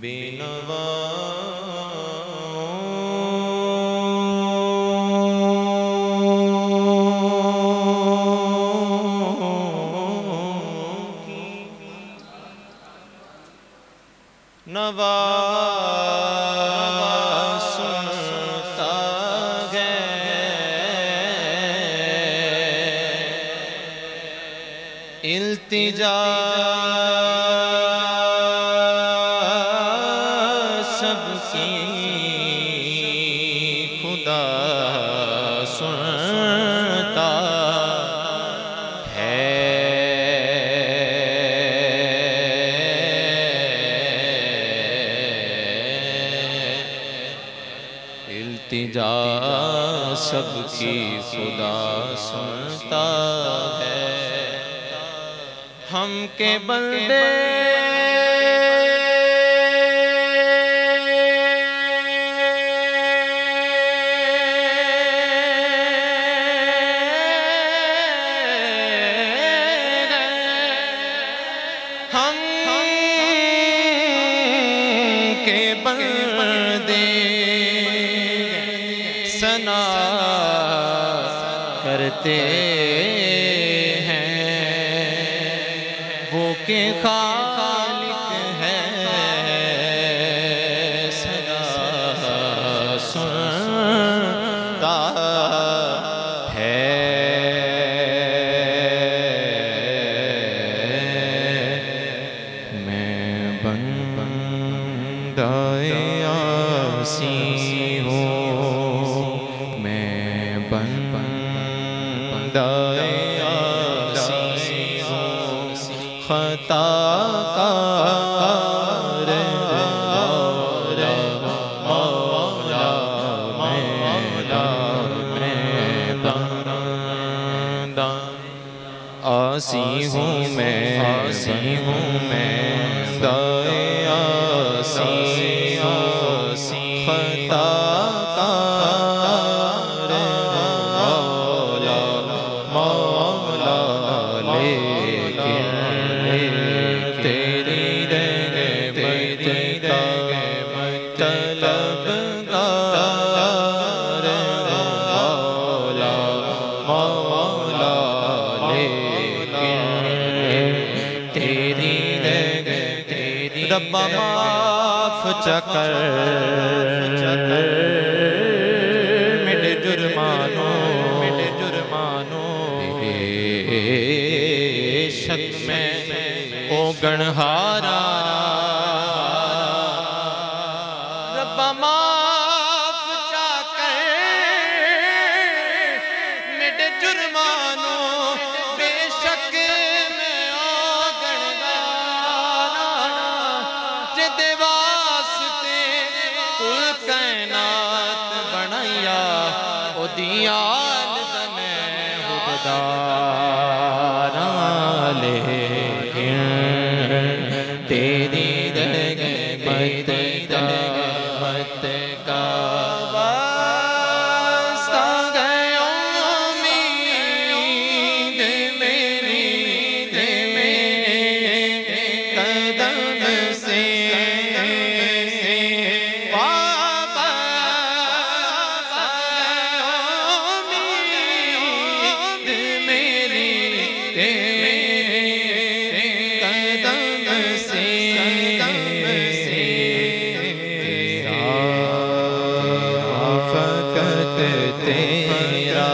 बेनवा नवा सुनता है इल्तिजा सबकी खुदा सुनता इल्तिजा सबकी खुदा सुनता है। हम के बंदे हम के बंदे सना करते हैं वो के खालिक है सदा सुनता है। मैं बंदाए आसी खता कार मौला मैं बंदा आसी हूँ मैं दाए आसी खता रब्बा माफ चकर मेरे जुर्मानो शक में ओ गणहारा रब्बा माफ चकर मेरे जुर्मानो बेशक दियाल में हुबदारा लेकिन तेरी मत का वास्ता गयो उम्मीद मेरी कदम से तेरा